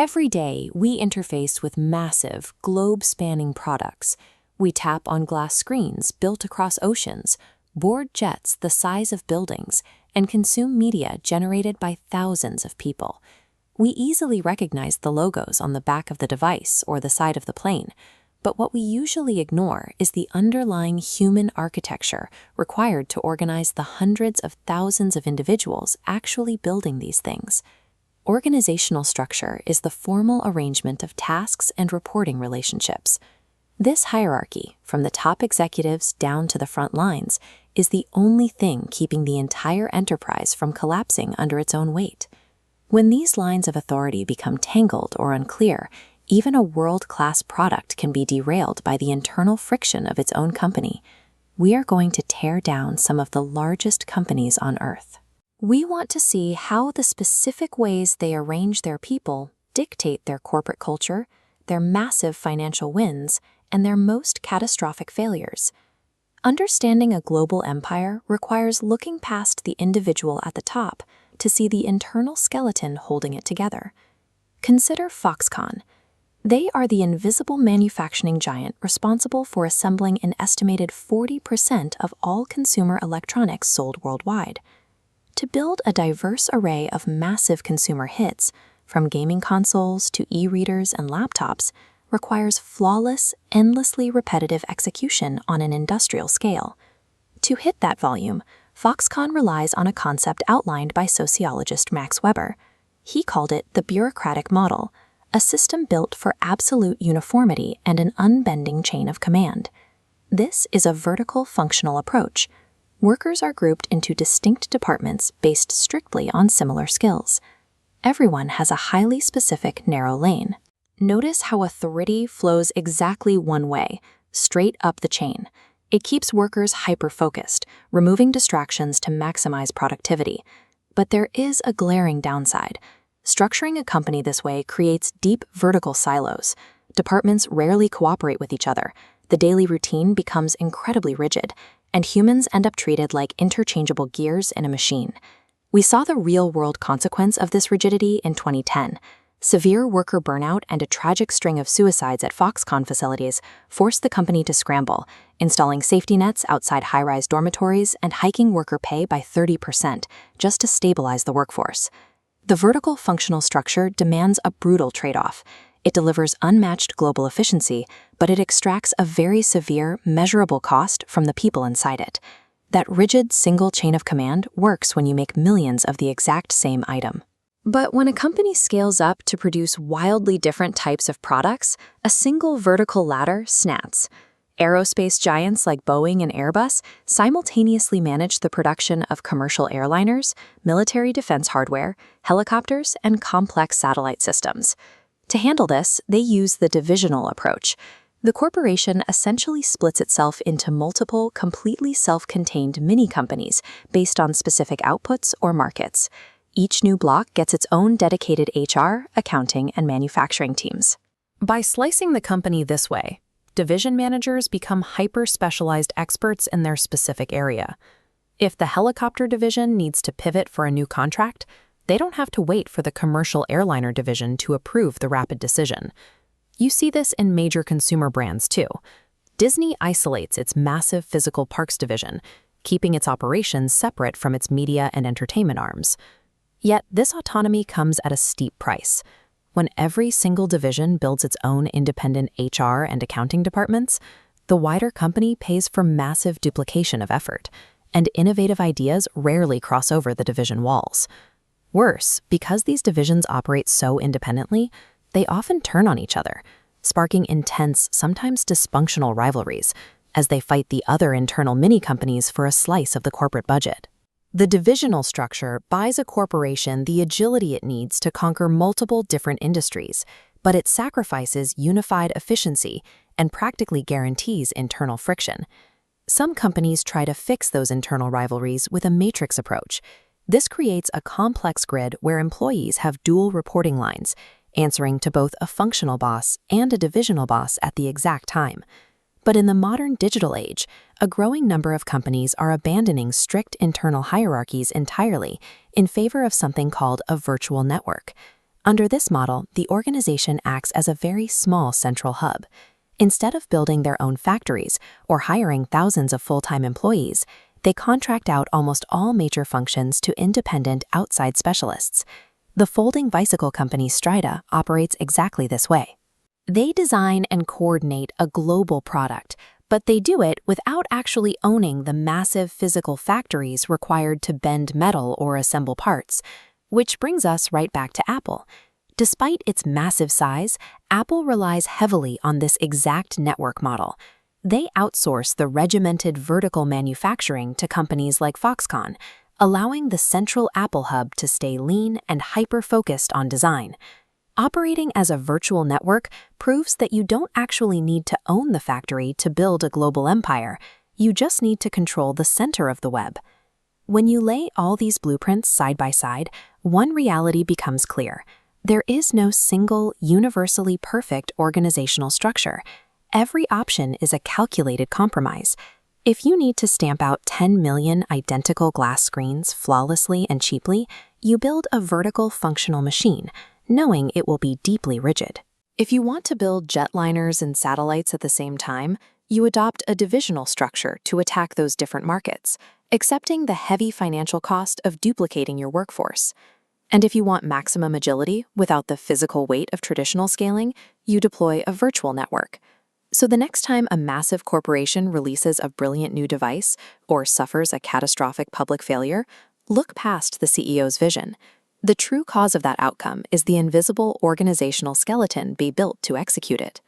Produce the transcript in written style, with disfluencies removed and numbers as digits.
Every day, we interface with massive, globe-spanning products. We tap on glass screens built across oceans, board jets the size of buildings, and consume media generated by thousands of people. We easily recognize the logos on the back of the device or the side of the plane, but what we usually ignore is the underlying human architecture required to organize the hundreds of thousands of individuals actually building these things. Organizational structure is the formal arrangement of tasks and reporting relationships. This hierarchy, from the top executives down to the front lines, is the only thing keeping the entire enterprise from collapsing under its own weight. When these lines of authority become tangled or unclear, even a world-class product can be derailed by the internal friction of its own company. We are going to tear down some of the largest companies on Earth. We want to see how the specific ways they arrange their people dictate their corporate culture, their massive financial wins, and their most catastrophic failures. Understanding a global empire requires looking past the individual at the top to see the internal skeleton holding it together. Consider Foxconn. They are the invisible manufacturing giant responsible for assembling an estimated 40% of all consumer electronics sold worldwide. To build a diverse array of massive consumer hits, from gaming consoles to e-readers and laptops, requires flawless, endlessly repetitive execution on an industrial scale. To hit that volume, Foxconn relies on a concept outlined by sociologist Max Weber. He called it the Bureaucratic model, a system built for absolute uniformity and an unbending chain of command. This is a vertical functional approach. Workers are grouped into distinct departments based strictly on similar skills. Everyone has a highly specific narrow lane. Notice how authority flows exactly one way, straight up the chain. It keeps workers hyper-focused, removing distractions to maximize productivity. But there is a glaring downside. Structuring a company this way creates deep vertical silos. Departments rarely cooperate with each other. The daily routine becomes incredibly rigid, and humans end up treated like interchangeable gears in a machine. We saw the real-world consequence of this rigidity in 2010. Severe worker burnout and a tragic string of suicides at Foxconn facilities forced the company to scramble, installing safety nets outside high-rise dormitories and hiking worker pay by 30% just to stabilize the workforce. The vertical functional structure demands a brutal trade-off. It delivers unmatched global efficiency, but it extracts a very severe, measurable cost from the people inside it. That rigid single chain of command works when you make millions of the exact same item. But when a company scales up to produce wildly different types of products, a single vertical ladder snaps. Aerospace giants like Boeing and Airbus simultaneously manage the production of commercial airliners, military defense hardware, helicopters, and complex satellite systems. To handle this, they use the divisional approach. The corporation essentially splits itself into multiple, completely self-contained mini-companies based on specific outputs or markets. Each new block gets its own dedicated HR, accounting, and manufacturing teams. By slicing the company this way, division managers become hyper-specialized experts in their specific area. If the helicopter division needs to pivot for a new contract, they don't have to wait for the commercial airliner division to approve the rapid decision. You see this in major consumer brands too. Disney isolates its massive physical parks division, keeping its operations separate from its media and entertainment arms. Yet this autonomy comes at a steep price. When every single division builds its own independent HR and accounting departments, the wider company pays for massive duplication of effort, and innovative ideas rarely cross over the division walls. Worse, because these divisions operate so independently, they often turn on each other, sparking intense, sometimes dysfunctional rivalries as they fight the other internal mini-companies for a slice of the corporate budget. The divisional structure buys a corporation the agility it needs to conquer multiple different industries, but it sacrifices unified efficiency and practically guarantees internal friction. Some companies try to fix those internal rivalries with a matrix approach. This creates a complex grid where employees have dual reporting lines, answering to both a functional boss and a divisional boss at the exact time. But in the modern digital age, a growing number of companies are abandoning strict internal hierarchies entirely in favor of something called a virtual network. Under this model, the organization acts as a very small central hub. Instead of building their own factories or hiring thousands of full-time employees, they contract out almost all major functions to independent outside specialists. The folding bicycle company Strida operates exactly this way. They design and coordinate a global product, but they do it without actually owning the massive physical factories required to bend metal or assemble parts. Which brings us right back to Apple. Despite its massive size, Apple relies heavily on this exact network model. They outsource the regimented vertical manufacturing to companies like Foxconn, allowing the central Apple hub to stay lean and hyper-focused on design. Operating as a virtual network proves that you don't actually need to own the factory to build a global empire. You just need to control the center of the web. When you lay all these blueprints side by side, one reality becomes clear. There is no single, universally perfect organizational structure. Every option is a calculated compromise. If you need to stamp out 10 million identical glass screens flawlessly and cheaply, you build a vertical functional machine, knowing it will be deeply rigid. If you want to build jetliners and satellites at the same time, you adopt a divisional structure to attack those different markets, accepting the heavy financial cost of duplicating your workforce. And if you want maximum agility without the physical weight of traditional scaling, you deploy a virtual network. So the next time a massive corporation releases a brilliant new device or suffers a catastrophic public failure, look past the CEO's vision. The true cause of that outcome is the invisible organizational skeleton be built to execute it.